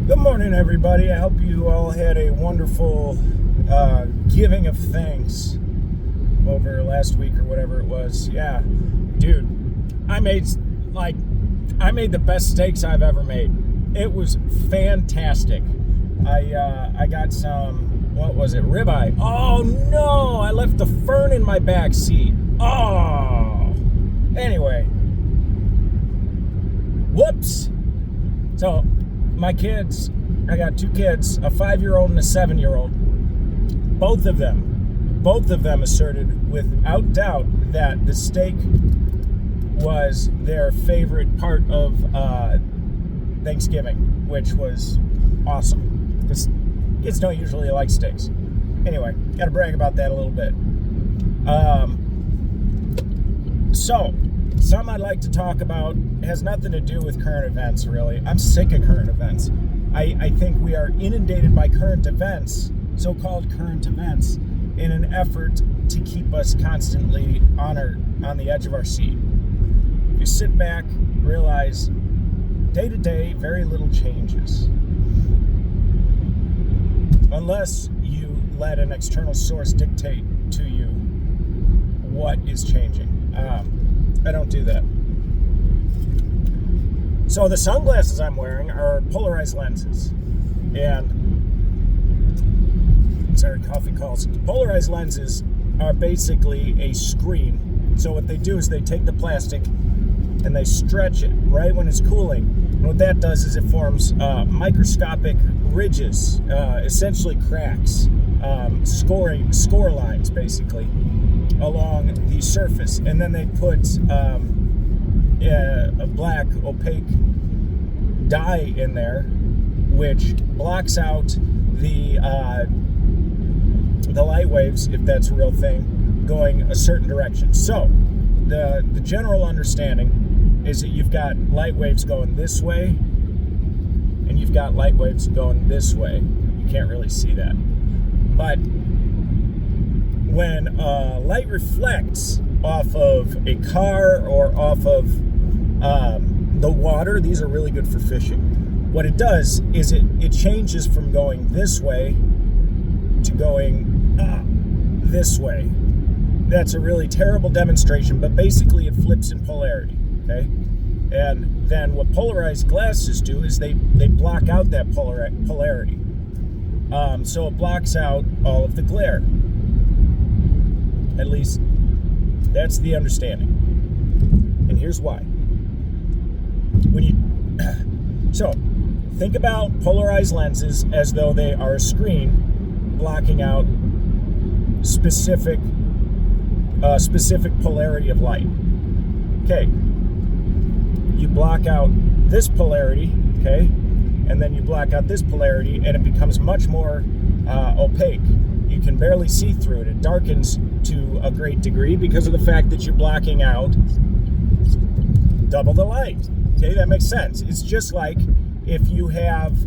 Good morning, everybody. I hope you all had a wonderful giving of thanks over last week or whatever it was. Yeah, dude, I made the best steaks I've ever made. It was fantastic. I got some, what was it, ribeye. Oh no, I left the fern in my back seat. Oh, anyway, whoops. So my kids, I got two kids, a 5-year-old and a 7-year-old. Both of them asserted without doubt that the steak was their favorite part of Thanksgiving, which was awesome because kids don't usually like steaks. Anyway, got to brag about that a little bit. So, something I'd like to talk about has nothing to do with current events, really. I'm sick of current events. I think we are inundated by current events, so-called current events, in an effort to keep us constantly on the edge of our seat. If you sit back, realize day to day, very little changes. Unless you let an external source dictate to you what is changing. I don't do that. So the sunglasses I'm wearing are polarized lenses. And, sorry, coffee calls. Polarized lenses are basically a screen. So what they do is they take the plastic and they stretch it right when it's cooling. And what that does is it forms microscopic ridges, essentially cracks, score lines, basically, along the surface. And then they put a black opaque dye in there, which blocks out the light waves, if that's a real thing, going a certain direction. So the general understanding is that you've got light waves going this way and you've got light waves going this way. You can't really see that, but when light reflects off of a car or off of the water, these are really good for fishing. What it does is it changes from going this way to going this way. That's a really terrible demonstration, but basically it flips in polarity, okay? And then what polarized glasses do is they block out that polarity. So it blocks out all of the glare. At least that's the understanding. And here's why. So think about polarized lenses as though they are a screen blocking out specific polarity of light. Okay, you block out this polarity, okay, and then you block out this polarity, and it becomes much more opaque. You can barely see through it. It darkens to a great degree because of the fact that you're blocking out double the light. Okay, that makes sense. It's just like if you have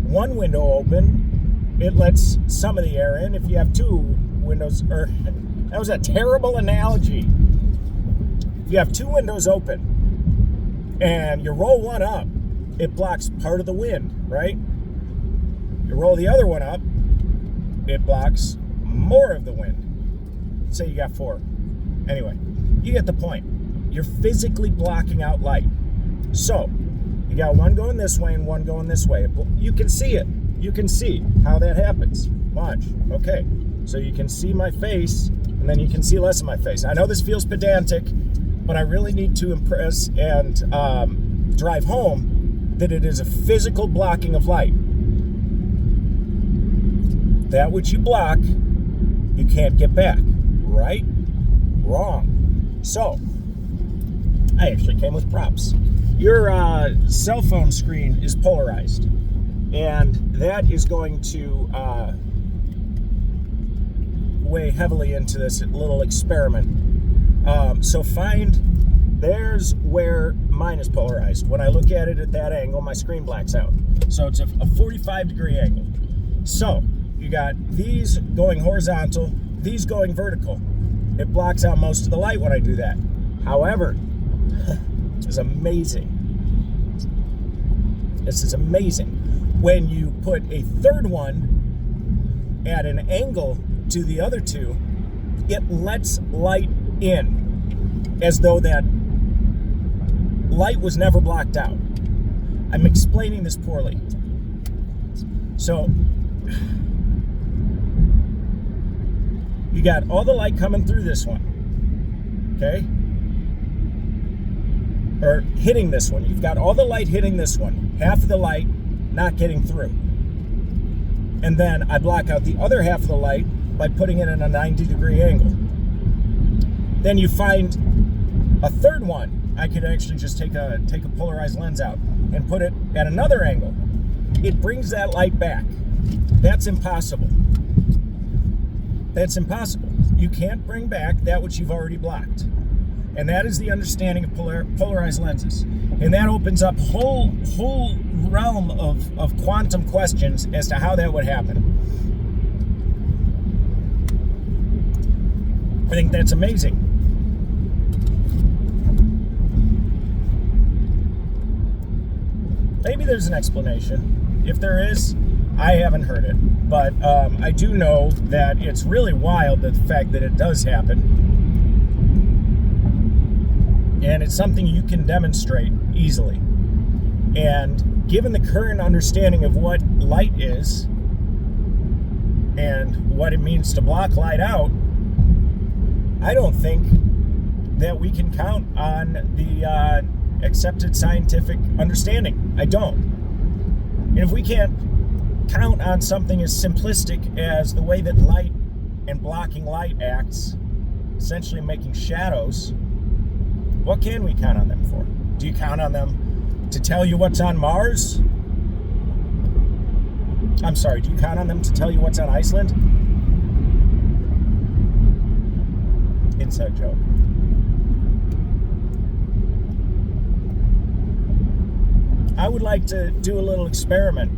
one window open, it lets some of the air in. If you have two windows, that was a terrible analogy. If you have two windows open and you roll one up, it blocks part of the wind, right? You roll the other one up, it blocks more of the wind. Say you got four. Anyway, you get the point. You're physically blocking out light. So, you got one going this way and one going this way. You can see it. You can see how that happens. Watch. Okay. So you can see my face, and then you can see less of my face. I know this feels pedantic, but I really need to impress and drive home that it is a physical blocking of light. That which you block, you can't get back. Right? Wrong. So, I actually came with props. Your cell phone screen is polarized, and that is going to weigh heavily into this little experiment. So there's where mine is polarized. When I look at it at that angle, my screen blacks out. So it's a 45-degree angle. So you got these going horizontal, these going vertical. It blocks out most of the light when I do that. However, it's amazing. This is amazing. When you put a third one at an angle to the other two, it lets light in as though that light was never blocked out. I'm explaining this poorly. So you got all the light coming through this one, okay? Or hitting this one. You've got all the light hitting this one, half of the light not getting through. And then I block out the other half of the light by putting it at a 90-degree angle. Then you find a third one. I could actually just take a polarized lens out and put it at another angle. It brings that light back. That's impossible. That's impossible. You can't bring back that which you've already blocked. And that is the understanding of polarized lenses. And that opens up whole realm of quantum questions as to how that would happen. I think that's amazing. Maybe there's an explanation. If there is, I haven't heard it. But I do know that it's really wild, the fact that it does happen. And it's something you can demonstrate easily. And given the current understanding of what light is and what it means to block light out, I don't think that we can count on the accepted scientific understanding. I don't. And if we can't count on something as simplistic as the way that light and blocking light acts, essentially making shadows, what can we count on them for? Do you count on them to tell you what's on Mars? I'm sorry, do you count on them to tell you what's on Iceland? Inside joke. I would like to do a little experiment.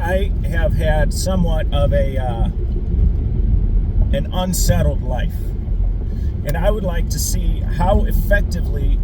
I have had somewhat of an unsettled life. And I would like to see how effectively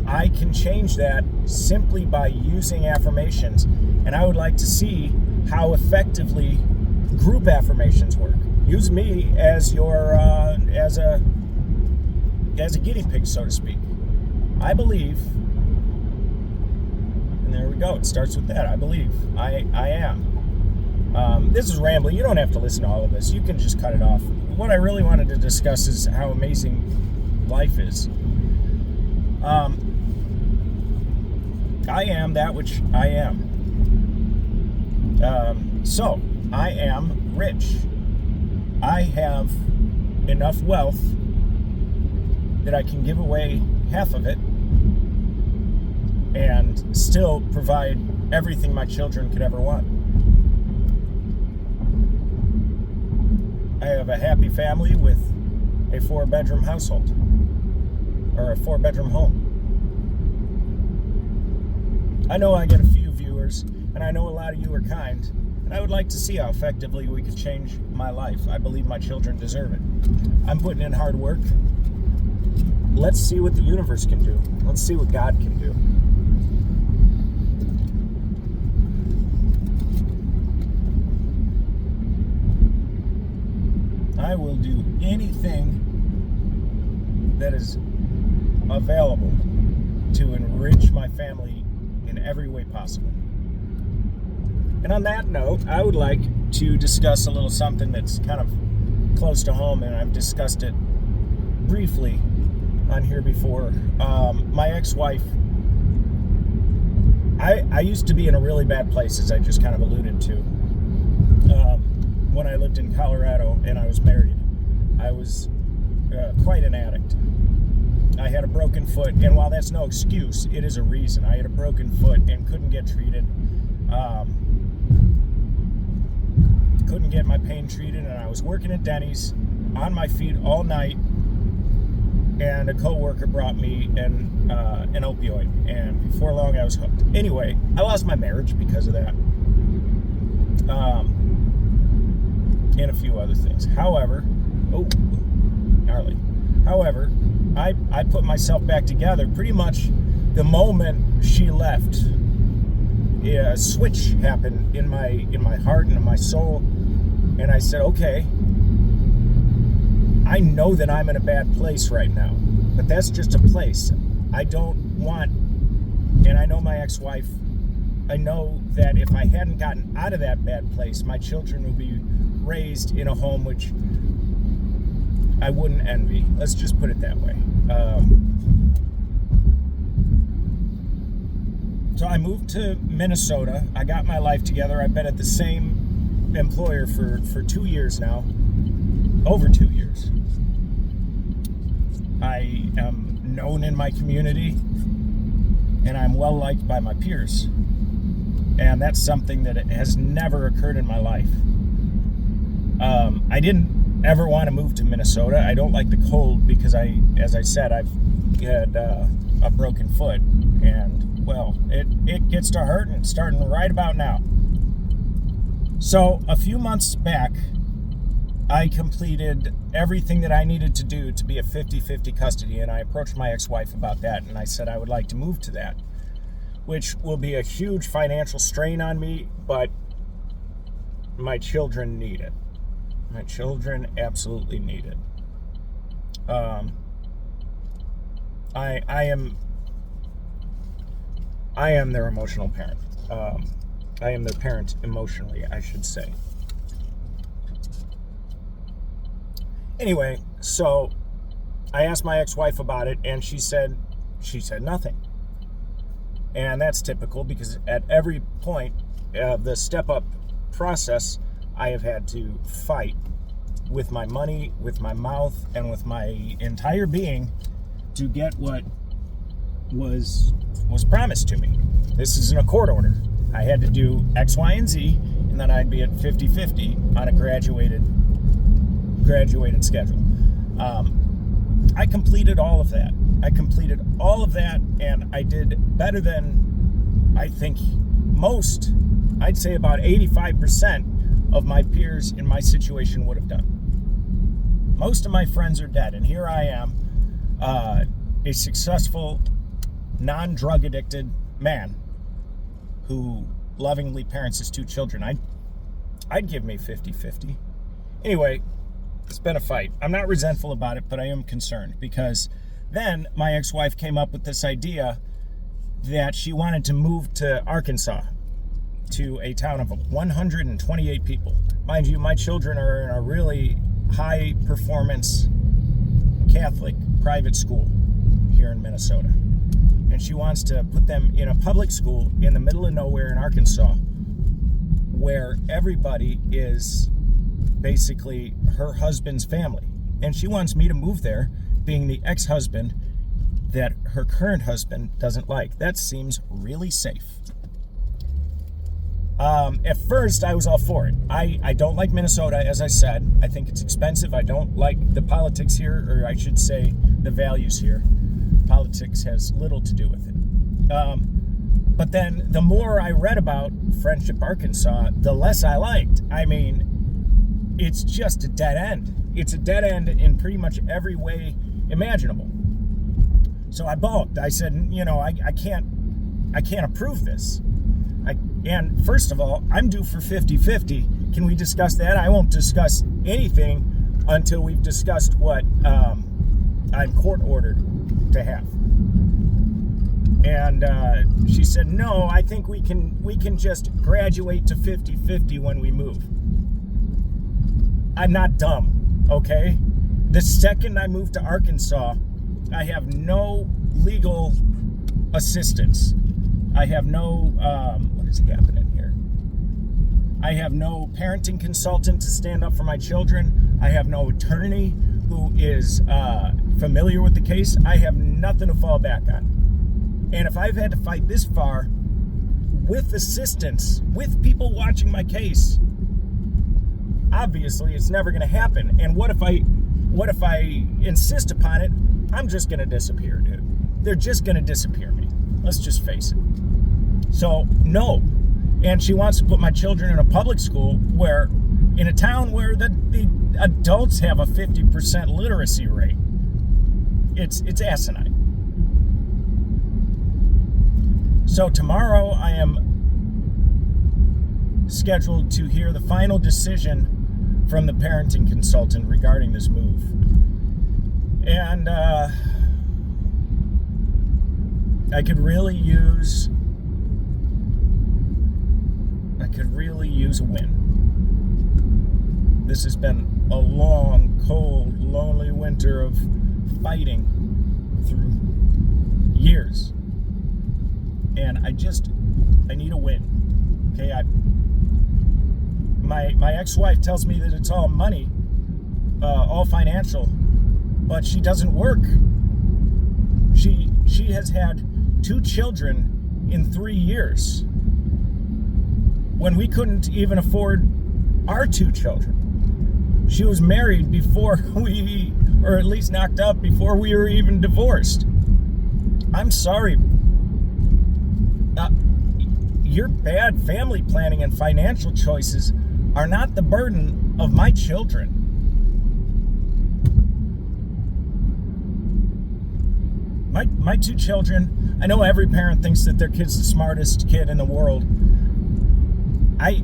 I can change that simply by using affirmations. And I would like to see how effectively group affirmations work. Use me as your as a guinea pig, so to speak. I believe, and there we go. It starts with that. I believe. I am. This is rambling. You don't have to listen to all of this. You can just cut it off. What I really wanted to discuss is how amazing life is. I am that which I am. So, I am rich. I have enough wealth that I can give away half of it and still provide everything my children could ever want. I have a happy family with a 4-bedroom household, or a 4-bedroom home. I know I get a few viewers, and I know a lot of you are kind, and I would like to see how effectively we could change my life. I believe my children deserve it. I'm putting in hard work. Let's see what the universe can do. Let's see what God can do. I will do anything that is available to enrich my family in every way possible. And on that note, I would like to discuss a little something that's kind of close to home, and I've discussed it briefly on here before. My ex-wife, I used to be in a really bad place, as I just kind of alluded to. When I lived in Colorado and I was married, I was quite an addict. I had a broken foot, and while that's no excuse, it is a reason. I had a broken foot and couldn't get treated. Couldn't get my pain treated, and I was working at Denny's on my feet all night, and a coworker brought me an opioid, and before long I was hooked. Anyway, I lost my marriage because of that. And a few other things. However, gnarly. However, I put myself back together pretty much the moment she left, a switch happened in my heart and in my soul, and I said, okay, I know that I'm in a bad place right now, but that's just a place. I don't want, and I know my ex-wife, I know that if I hadn't gotten out of that bad place, my children would be raised in a home which I wouldn't envy. Let's just put it that way. So I moved to Minnesota. I got my life together. I've been at the same employer for 2 years now. Over 2 years. I am known in my community, and I'm well liked by my peers. And that's something that has never occurred in my life. I didn't ever want to move to Minnesota. I don't like the cold because as I said, I've had a broken foot, and well, it gets to hurting starting right about now. So a few months back, I completed everything that I needed to do to be a 50-50 custody, and I approached my ex-wife about that, and I said I would like to move to that, which will be a huge financial strain on me, but my children need it. My children absolutely need it. I am their emotional parent. I am their parent emotionally, I should say. Anyway, so I asked my ex-wife about it, and she said nothing. And that's typical because at every point of the step-up process, I have had to fight with my money, with my mouth, and with my entire being to get what was promised to me. This isn't a court order. I had to do X, Y, and Z, and then I'd be at 50-50 on a graduated schedule. I completed all of that. And I did better than, I think, most. I'd say about 85% of my peers in my situation would have done. Most of my friends are dead, and here I am, a successful, non-drug addicted man who lovingly parents his 2 children. I'd give me 50-50. Anyway, it's been a fight. I'm not resentful about it, but I am concerned because then my ex-wife came up with this idea that she wanted to move to Arkansas, to a town of 128 people. Mind you, my children are in a really high-performance Catholic private school here in Minnesota. And she wants to put them in a public school in the middle of nowhere in Arkansas where everybody is basically her husband's family. And she wants me to move there, being the ex-husband that her current husband doesn't like. That seems really safe. At first, I was all for it. I don't like Minnesota, as I said. I think it's expensive. I don't like the politics here, or I should say the values here. Politics has little to do with it. But then the more I read about Friendship, Arkansas, the less I liked. I mean, it's just a dead end. It's a dead end in pretty much every way imaginable. So I balked. I said, I can't approve this. And first of all, I'm due for 50-50. Can we discuss that? I won't discuss anything until we've discussed what I'm court ordered to have. And she said, no, I think we can just graduate to 50-50 when we move. I'm not dumb, okay? The second I moved to Arkansas, I have no legal assistance. I have no, what is happening here? I have no parenting consultant to stand up for my children. I have no attorney who is familiar with the case. I have nothing to fall back on. And if I've had to fight this far with assistance, with people watching my case, obviously it's never going to happen. And what if I insist upon it? I'm just going to disappear, dude. They're just going to disappear me. Let's just face it. So, no. And she wants to put my children in a public school in a town where the adults have a 50% literacy rate. It's asinine. So tomorrow I am scheduled to hear the final decision from the parenting consultant regarding this move. And I could really use a win. This has been a long, cold, lonely winter of fighting through years. And I need a win. Okay, my ex-wife tells me that it's all money, all financial, but she doesn't work. She has had 2 children in 3 years when we couldn't even afford our 2 children. She was married before or at least knocked up before we were even divorced. I'm sorry. Your bad family planning and financial choices are not the burden of my children. My 2 children, I know every parent thinks that their kid's the smartest kid in the world. I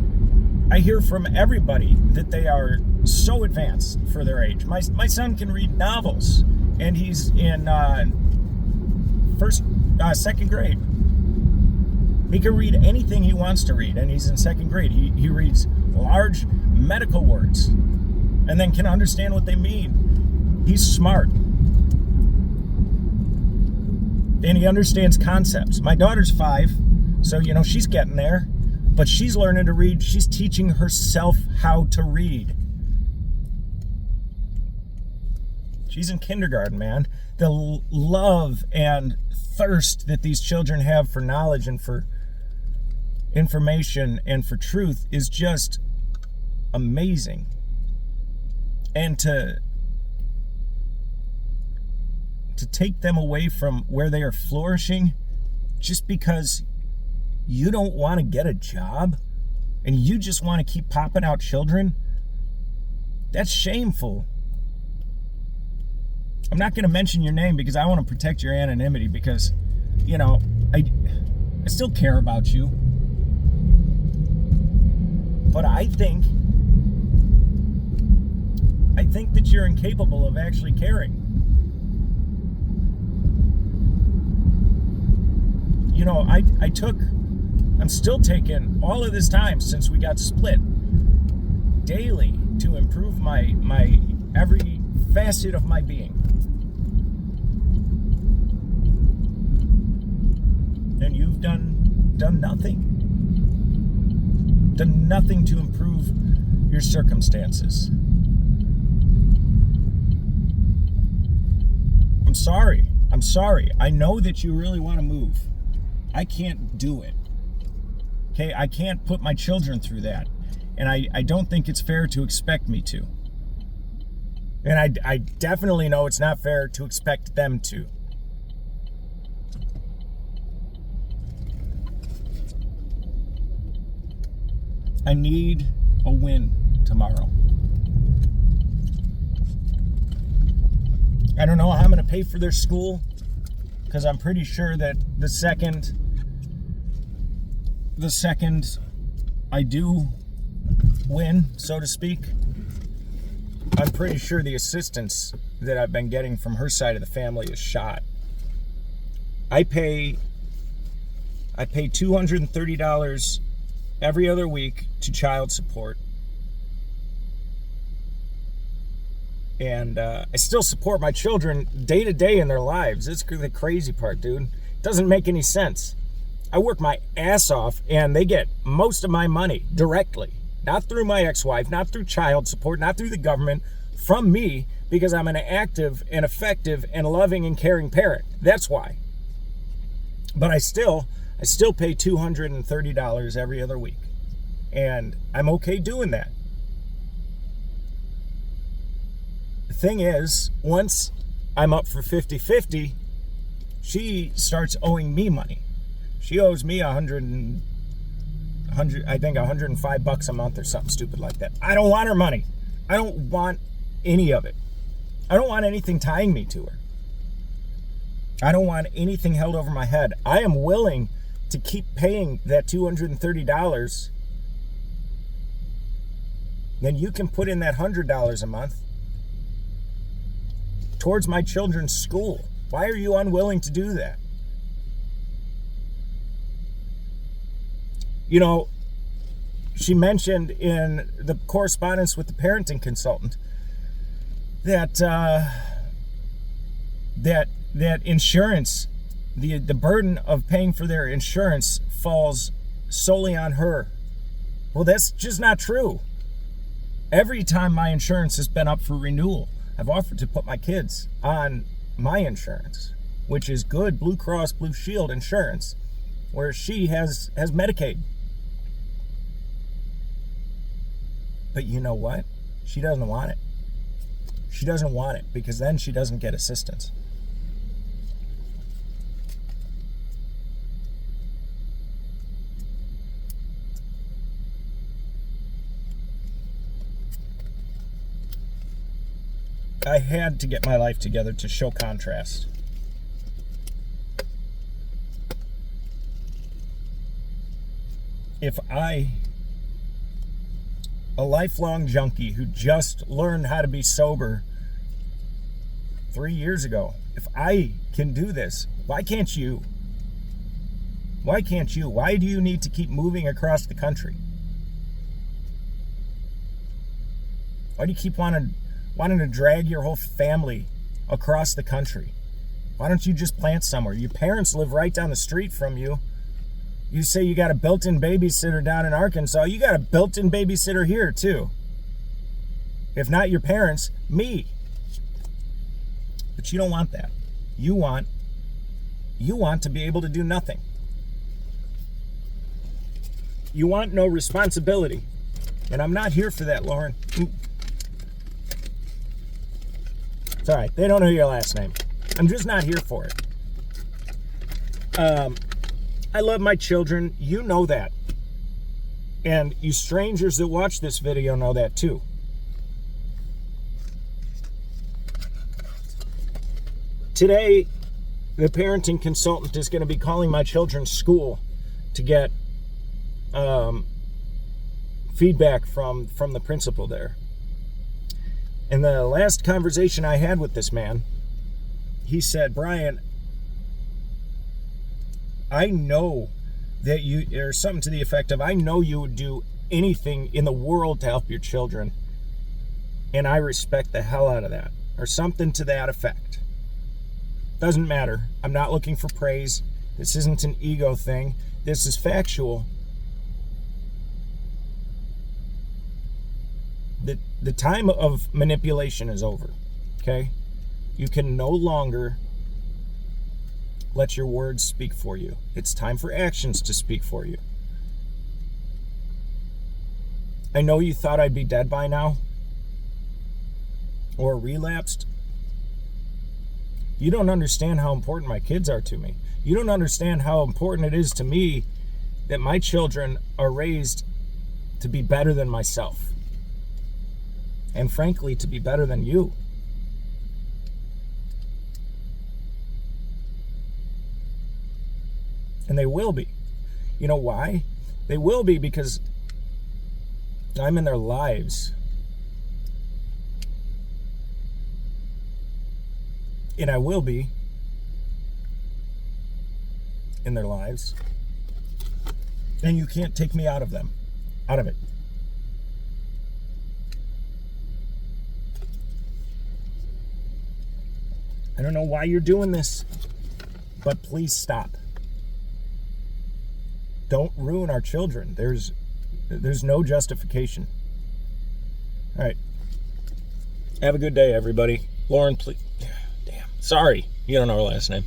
hear from everybody that they are so advanced for their age. My son can read novels, and he's in second grade. He can read anything he wants to read, and he's in 2nd grade. He reads large medical words and then can understand what they mean. He's smart. And he understands concepts. My daughter's 5, so, she's getting there. But she's learning to read. She's teaching herself how to read. She's in kindergarten, man. The love and thirst that these children have for knowledge and for information and for truth is just amazing. And to take them away from where they are flourishing just because you don't want to get a job and you just want to keep popping out children, that's shameful. I'm not going to mention your name because I want to protect your anonymity because, I still care about you. But I think that you're incapable of actually caring. I'm still taking all of this time since we got split daily to improve my every facet of my being. And you've done nothing. Done nothing to improve your circumstances. I'm sorry. I know that you really want to move. I can't do it. Okay, I can't put my children through that. And I don't think it's fair to expect me to. And I definitely know it's not fair to expect them to. I need a win tomorrow. I don't know how I'm going to pay for their school, because I'm pretty sure that the second I do win, so to speak, I'm pretty sure the assistance that I've been getting from her side of the family is shot. I pay $230 every other week to child support. And I still support my children day to day in their lives. It's the crazy part, dude. It doesn't make any sense. I work my ass off, and they get most of my money directly. Not through my ex-wife, not through child support, not through the government, from me, because I'm an active and effective and loving and caring parent. That's why. But I still pay $230 every other week. And I'm okay doing that. The thing is, once I'm up for 50-50, she starts owing me money. She owes me $105 a month or something stupid like that. I don't want her money. I don't want any of it. I don't want anything tying me to her. I don't want anything held over my head. I am willing to keep paying that $230, then you can put in that $100 a month towards my children's school. Why are you unwilling to do that? You know, she mentioned in the correspondence with the parenting consultant that that insurance, the burden of paying for their insurance falls solely on her. Well, that's just not true. Every time my insurance has been up for renewal, I've offered to put my kids on my insurance, which is good Blue Cross Blue Shield insurance, where she has Medicaid. But you know what? She doesn't want it. She doesn't want it because then she doesn't get assistance. I had to get my life together to show contrast. If I, a lifelong junkie who just learned how to be sober 3 years ago, if I can do this, why can't you? Why can't you? Why do you need to keep moving across the country? Why do you keep wanting to drag your whole family across the country? Why don't you just plant somewhere? Your parents live right down the street from you. You say you got a built-in babysitter down in Arkansas. You got a built-in babysitter here too. If not your parents, me. But you don't want that. You want to be able to do nothing. You want no responsibility. And I'm not here for that, Lauren. It's all right. They don't know your last name. I'm just not here for it. I love my children. You know that. And you strangers that watch this video know that too. Today, the parenting consultant is going to be calling my children's school to get feedback from the principal there. In the last conversation I had with this man, he said, Brian, I know that you, or something to the effect of, I know you would do anything in the world to help your children, and I respect the hell out of that, or something to that effect. Doesn't matter. I'm not looking for praise. This isn't an ego thing. This is factual. The time of manipulation is over, okay? You can no longer let your words speak for you. It's time for actions to speak for you. I know you thought I'd be dead by now, or relapsed. You don't understand how important my kids are to me. You don't understand how important it is to me that my children are raised to be better than myself. And frankly, to be better than you. And they will be. You know why? They will be because I'm in their lives. And I will be in their lives. And you can't take me out of them. Out of it. I don't know why you're doing this, but please stop. Don't ruin our children. There's no justification. All right. Have a good day, everybody. Lauren, please. Damn. Sorry. You don't know her last name.